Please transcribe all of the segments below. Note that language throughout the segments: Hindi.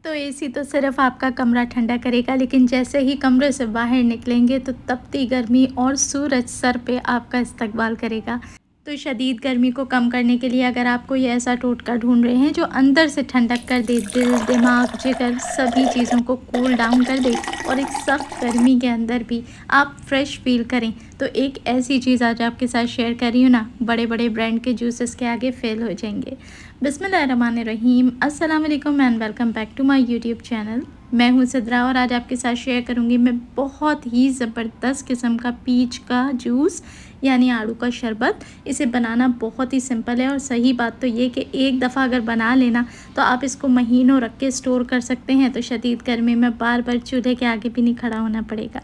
तो एसी तो सिर्फ आपका कमरा ठंडा करेगा, लेकिन जैसे ही कमरे से बाहर निकलेंगे तो तपती गर्मी और सूरज सर पे आपका इस्तकबाल करेगा। तो शदीद गर्मी को कम करने के लिए अगर आप कोई ऐसा टोटका ढूंढ रहे हैं जो अंदर से ठंडक कर दे, दिल, दिमाग, जिगर सभी चीज़ों को कूल डाउन कर दे और एक सख्त गर्मी के अंदर भी आप फ्रेश फील करें, तो एक ऐसी चीज़ आज आपके साथ शेयर कर रही हूँ ना, बड़े बड़े ब्रांड के जूसेस के आगे फेल हो जाएंगे। बिस्मिल्लाहिर्रहमानिर्रहीम, अस्सलाम वालेकुम and welcome back to my YouTube channel. मैं हूँ सिद्रा और आज आपके साथ शेयर करूँगी मैं बहुत ही ज़बरदस्त किस्म का पीच का जूस यानी आड़ू का शरबत। इसे बनाना बहुत ही सिंपल है और सही बात तो ये कि एक दफ़ा अगर बना लेना तो आप इसको महीनों रख के स्टोर कर सकते हैं। तो शदीद गर्मी में बार बार चूल्हे के आगे भी नहीं खड़ा होना पड़ेगा।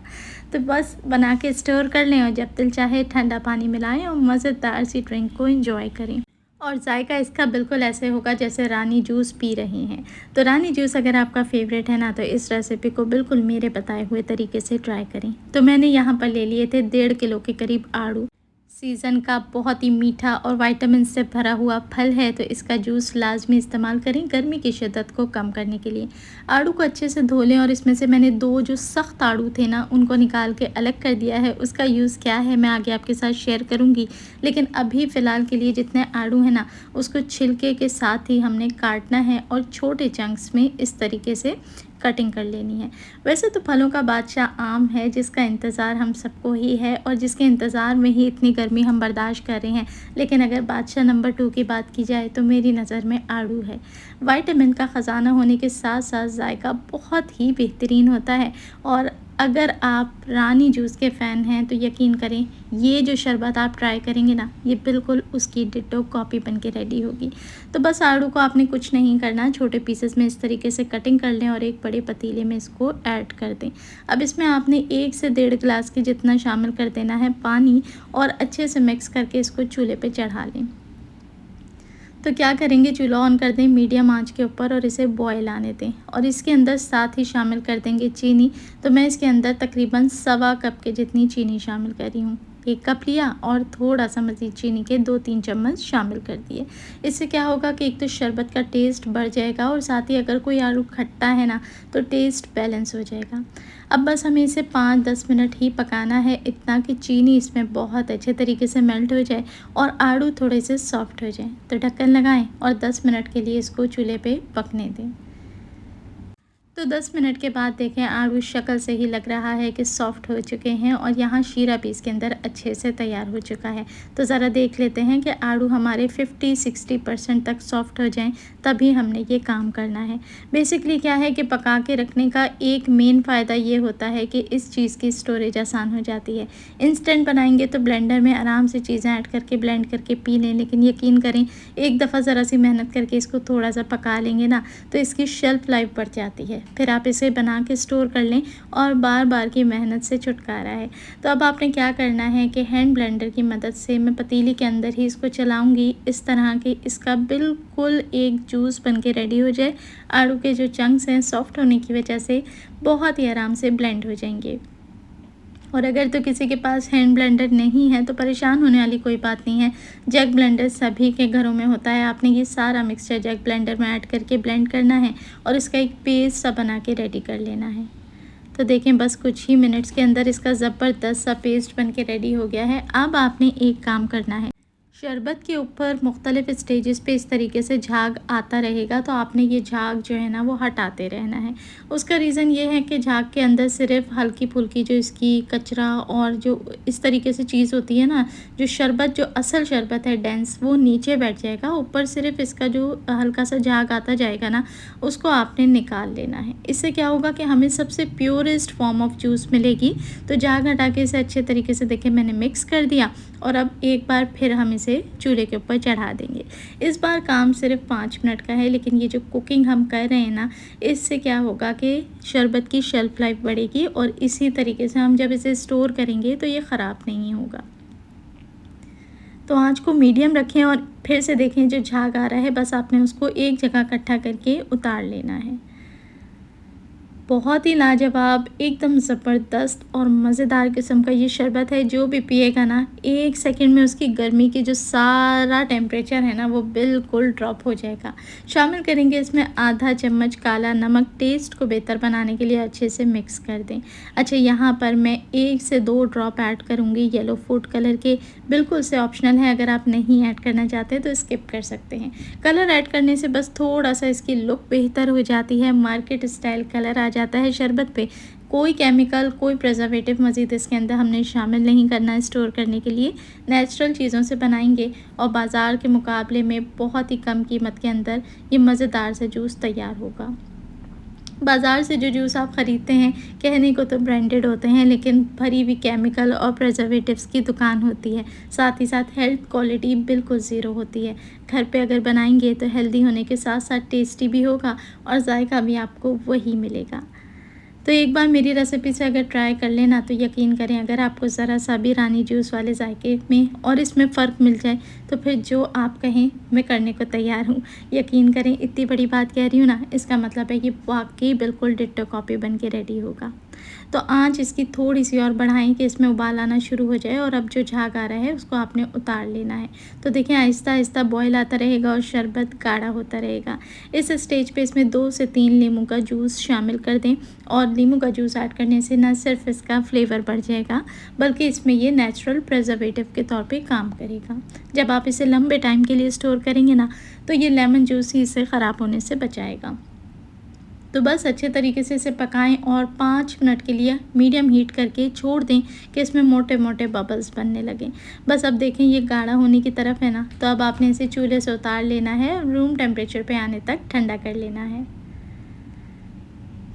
तो बस बना के स्टोर कर लें और जब दिल चाहे ठंडा पानी मिलाएं और मज़ेदार सी ड्रिंक को एंजॉय करें। और जायका इसका बिल्कुल ऐसे होगा जैसे रानी जूस पी रहे हैं। तो रानी जूस अगर आपका फेवरेट है ना, तो इस रेसिपी को बिल्कुल मेरे बताए हुए तरीके से ट्राई करें। तो मैंने यहाँ पर ले लिए थे 1.5 किलो के करीब आड़ू। सीज़न का बहुत ही मीठा और विटामिन से भरा हुआ फल है, तो इसका जूस लाजमी इस्तेमाल करें गर्मी की शिद्दत को कम करने के लिए। आड़ू को अच्छे से धो लें और इसमें से मैंने 2 जो सख्त आड़ू थे ना, उनको निकाल के अलग कर दिया है। उसका यूज़ क्या है मैं आगे आपके साथ शेयर करूंगी, लेकिन अभी फ़िलहाल के लिए जितने आड़ू हैं ना, उसको छिलके के साथ ही हमने काटना है और छोटे चंक्स में इस तरीके से कटिंग कर लेनी है। वैसे तो फलों का बादशाह आम है, जिसका इंतज़ार हम सबको ही है और जिसके इंतज़ार में ही इतनी गर्मी हम बर्दाश्त कर रहे हैं। लेकिन अगर बादशाह नंबर 2 की बात की जाए तो मेरी नज़र में आड़ू है। विटामिन का ख़जाना होने के साथ साथ जायका बहुत ही बेहतरीन होता है। और अगर आप रानी जूस के फ़ैन हैं तो यकीन करें ये जो शरबत आप ट्राई करेंगे ना, ये बिल्कुल उसकी डिट्टो कॉपी बन के रेडी होगी। तो बस आड़ू को आपने कुछ नहीं करना, छोटे पीसेस में इस तरीके से कटिंग कर लें और एक बड़े पतीले में इसको ऐड कर दें। अब इसमें आपने 1 से 1.5 गिलास के जितना शामिल कर देना है पानी और अच्छे से मिक्स करके इसको चूल्हे पे चढ़ा लें। तो क्या करेंगे, चूल्हा ऑन कर दें मीडियम आंच के ऊपर और इसे बॉयल आने दें और इसके अंदर साथ ही शामिल कर देंगे चीनी। तो मैं इसके अंदर तकरीबन 1.25 कप के जितनी चीनी शामिल कर रही हूँ। 1 कप लिया और थोड़ा सा मज़ीद चीनी के 2-3 चम्मच शामिल कर दिए। इससे क्या होगा कि एक तो शरबत का टेस्ट बढ़ जाएगा और साथ ही अगर कोई आड़ू खट्टा है ना, तो टेस्ट बैलेंस हो जाएगा। अब बस हमें इसे 5-10 मिनट ही पकाना है, इतना कि चीनी इसमें बहुत अच्छे तरीके से मेल्ट हो जाए और आड़ू थोड़े से सॉफ्ट हो जाए। तो ढक्कन लगाएं और 10 मिनट के लिए इसको चूल्हे पे पकने दें। तो 10 मिनट के बाद देखें आड़ू शक्ल से ही लग रहा है कि सॉफ़्ट हो चुके हैं और यहाँ शीरा भी इसके अंदर अच्छे से तैयार हो चुका है। तो ज़रा देख लेते हैं कि आड़ू हमारे 50-60% तक सॉफ़्ट हो जाएं, तभी हमने ये काम करना है। बेसिकली क्या है कि पका के रखने का एक मेन फ़ायदा ये होता है कि इस चीज़ की स्टोरेज आसान हो जाती है। इंस्टेंट बनाएंगे तो ब्लेंडर में आराम से चीज़ें ऐड करके ब्लेंड करके पी लें, लेकिन यकीन करें एक दफ़ा ज़रा सी मेहनत करके इसको थोड़ा सा पका लेंगे ना, तो इसकी शेल्फ़ लाइफ बढ़ जाती है। फिर आप इसे बना के स्टोर कर लें और बार बार की मेहनत से छुटकारा है। तो अब आपने क्या करना है कि हैंड ब्लेंडर की मदद से मैं पतीली के अंदर ही इसको चलाऊंगी, इस तरह कि इसका बिल्कुल एक जूस बन के रेडी हो जाए। आड़ू के जो चंक्स हैं सॉफ्ट होने की वजह से बहुत ही आराम से ब्लेंड हो जाएंगे। और अगर तो किसी के पास हैंड ब्लेंडर नहीं है तो परेशान होने वाली कोई बात नहीं है। जग ब्लेंडर सभी के घरों में होता है। आपने ये सारा मिक्सचर जग ब्लेंडर में ऐड करके ब्लेंड करना है और इसका एक पेस्ट सा बना के रेडी कर लेना है। तो देखें बस कुछ ही मिनट्स के अंदर इसका ज़बरदस्त सा पेस्ट बन के रेडी हो गया है। अब आपने एक काम करना है, शरबत के ऊपर मुख्तलिफ़ स्टेजेस पे इस तरीके से झाग आता रहेगा, तो आपने ये झाग जो है ना वो हटाते रहना है। उसका रीज़न ये है कि झाग के अंदर सिर्फ हल्की फुल्की जो इसकी कचरा और जो इस तरीके से चीज़ होती है ना, जो शरबत जो असल शरबत है डेंस, वो नीचे बैठ जाएगा। ऊपर सिर्फ इसका जो हल्का सा झाग आता जाएगा ना, उसको आपने निकाल लेना है। इससे क्या होगा कि हमें सबसे प्योरेस्ट फॉर्म ऑफ जूस मिलेगी। तो झाग हटा के इसे अच्छे तरीके से देखें मैंने मिक्स कर दिया और अब एक बार फिर हम इसे चूल्हे के ऊपर चढ़ा देंगे। इस बार काम सिर्फ 5 मिनट का है, लेकिन ये जो कुकिंग हम कर रहे हैं ना, इससे क्या होगा कि शरबत की शेल्फ़ लाइफ बढ़ेगी और इसी तरीके से हम जब इसे स्टोर करेंगे तो ये ख़राब नहीं होगा। तो आँच को मीडियम रखें और फिर से देखें जो झाग आ रहा है, बस आपने उसको एक जगह इकट्ठा करके उतार लेना है। बहुत ही लाजवाब, एकदम ज़बरदस्त और मज़ेदार किस्म का ये शरबत है। जो भी पिएगा ना, 1 सेकंड में उसकी गर्मी की जो सारा टेम्परेचर है ना, वो बिल्कुल ड्रॉप हो जाएगा। शामिल करेंगे इसमें आधा चम्मच काला नमक, टेस्ट को बेहतर बनाने के लिए अच्छे से मिक्स कर दें। अच्छा, यहाँ पर मैं 1 से 2 ड्रॉप ऐड करूँगी येलो फूड कलर के, बिल्कुल से ऑप्शनल है, अगर आप नहीं ऐड करना चाहते तो स्किप कर सकते हैं। कलर ऐड करने से बस थोड़ा-सा इसकी लुक बेहतर हो जाती है, मार्केट स्टाइल कलर आ जाता है शरबत पे। कोई केमिकल, कोई प्रिजर्वेटिव मज़ीद इसके अंदर हमने शामिल नहीं करना है स्टोर करने के लिए। नेचुरल चीज़ों से बनाएंगे और बाज़ार के मुकाबले में बहुत ही कम कीमत के अंदर ये मज़ेदार सा जूस तैयार होगा। बाज़ार से जो जूस आप ख़रीदते हैं, कहने को तो ब्रांडेड होते हैं, लेकिन भरी हुई केमिकल और प्रिजर्वेटिव्स की दुकान होती है। साथ ही साथ हेल्थ क्वालिटी बिल्कुल ज़ीरो होती है। घर पे अगर बनाएंगे तो हेल्दी होने के साथ साथ टेस्टी भी होगा और जायका भी आपको वही मिलेगा। तो एक बार मेरी रेसिपी से अगर ट्राई कर लेना तो यकीन करें, अगर आपको ज़रा सा भी रानी जूस वाले जायके में और इसमें फ़र्क मिल जाए तो फिर जो आप कहें मैं करने को तैयार हूँ। यकीन करें, इतनी बड़ी बात कह रही हूँ ना, इसका मतलब है कि वाकई बिल्कुल डिट्टो कॉपी बन के रेडी होगा। तो आँच इसकी थोड़ी-सी और बढ़ाएँ कि इसमें उबाल आना शुरू हो जाए और अब जो झाग आ रहा है उसको आपने उतार लेना है। तो देखिए, आहिस्ता-आहिस्ता बॉयल आता रहेगा और शरबत गाढ़ा होता रहेगा। इस स्टेज पे इसमें 2 से 3 नींबू का जूस शामिल कर दें और नींबू का जूस ऐड करने से न सिर्फ इसका फ्लेवर बढ़ जाएगा, बल्कि इसमें ये नेचुरल प्रिजर्वेटिव के तौर पे काम करेगा। जब आप इसे लंबे टाइम के लिए स्टोर करेंगे ना, तो ये लेमन जूस ही इसे ख़राब होने से बचाएगा। तो बस अच्छे तरीके से इसे पकाएं और 5 मिनट के लिए मीडियम हीट करके छोड़ दें कि इसमें मोटे मोटे बबल्स बनने लगें। बस अब देखें ये गाढ़ा होने की तरफ है ना, तो अब आपने इसे चूल्हे से उतार लेना है, रूम टेम्परेचर पे आने तक ठंडा कर लेना है।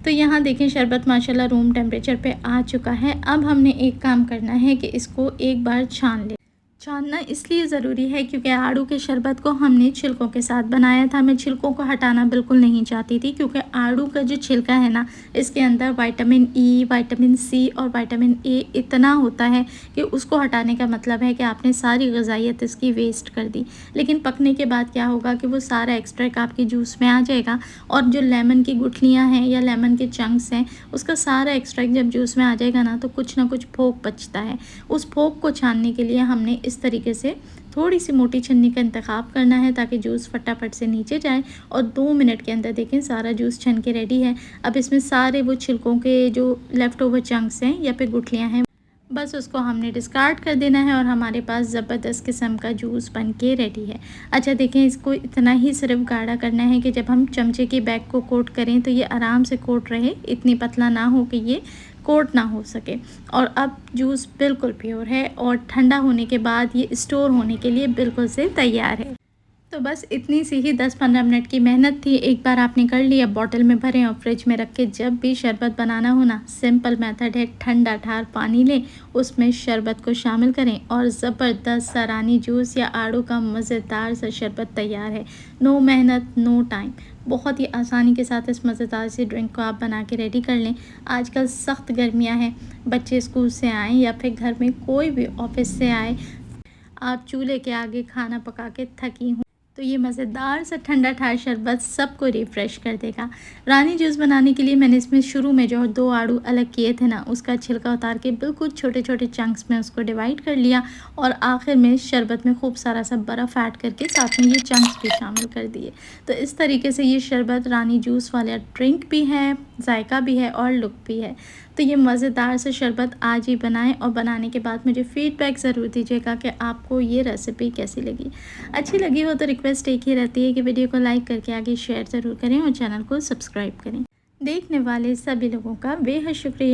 तो यहाँ देखें शरबत माशाल्लाह रूम टेम्परेचर पे आ चुका है। अब हमने एक काम करना है कि इसको एक बार छान लें। छानना इसलिए ज़रूरी है क्योंकि आड़ू के शरबत को हमने छिलकों के साथ बनाया था। मैं छिलकों को हटाना बिल्कुल नहीं चाहती थी, क्योंकि आड़ू का जो छिलका है ना, इसके अंदर विटामिन ई, विटामिन सी और विटामिन ए इतना होता है कि उसको हटाने का मतलब है कि आपने सारी ग़िज़ाइयत इसकी वेस्ट कर दी। लेकिन पकने के बाद क्या होगा कि वो सारा एक्सट्रैक्ट आपके जूस में आ जाएगा और जो लेमन की गुठलियाँ हैं या लेमन के चंक्स हैं, उसका सारा एक्सट्रैक्ट जब जूस में आ जाएगा ना, तो कुछ ना कुछ फोक बचता है। उस फोक को छानने के लिए हमने इस तरीके से थोड़ी सी मोटी छन्नी का इंतखाब करना है ताकि जूस फटाफट से नीचे जाए और 2 मिनट के अंदर देखें सारा जूस छन के रेडी है। अब इसमें सारे वो छिलकों के जो लेफ़्ट ओवर चंक्स हैं या फिर गुठलियाँ हैं, बस उसको हमने डिस्कार्ड कर देना है और हमारे पास ज़बरदस्त किस्म का जूस बन के रेडी है। अच्छा देखें, इसको इतना ही सिर्फ गाढ़ा करना है कि जब हम चमचे के बैग को कोट करें तो ये आराम से कोट रहे, इतनी पतला ना हो कि ये कोट ना हो सके। और अब जूस बिल्कुल प्योर है और ठंडा होने के बाद ये स्टोर होने के लिए बिल्कुल से तैयार है। तो बस इतनी सी ही 10-15 मिनट की मेहनत थी। एक बार आपने कर लिया, बॉटल में भरें और फ्रिज में रख के जब भी शरबत बनाना हो ना, सिंपल मेथड है, ठंडा ठार पानी लें, उसमें शरबत को शामिल करें और ज़बरदस्त सा रानी जूस या आड़ू का मज़ेदार सा शरबत तैयार है। नो मेहनत, नो टाइम, बहुत ही आसानी के साथ इस मज़ेदार सी ड्रिंक को आप बना के रेडी कर लें। आजकल सख्त गर्मियाँ हैं, बच्चे स्कूल से आएँ या फिर घर में कोई भी ऑफिस से आए, आप चूल्हे के आगे खाना पका के थकी हों, तो ये मज़ेदार सा ठंडा ठार शरबत सबको रिफ़्रेश कर देगा। रानी जूस बनाने के लिए मैंने इसमें शुरू में जो 2 आड़ू अलग किए थे ना, उसका छिलका उतार के बिल्कुल छोटे छोटे चंक्स में उसको डिवाइड कर लिया और आखिर में शरबत में खूब सारा सा बर्फ़ ऐड करके साथ में ये चंक्स भी शामिल कर दिए। तो इस तरीके से ये शरबत रानी जूस वाला ड्रिंक भी है, जायका भी है और लुक भी है। तो ये मज़ेदार से शरबत आज ही बनाएं और बनाने के बाद मुझे फ़ीडबैक ज़रूर दीजिएगा कि आपको ये रेसिपी कैसी लगी। अच्छी लगी हो तो रिक्वेस्ट एक ही रहती है कि वीडियो को लाइक करके आगे शेयर ज़रूर करें और चैनल को सब्सक्राइब करें। देखने वाले सभी लोगों का बेहद शुक्रिया।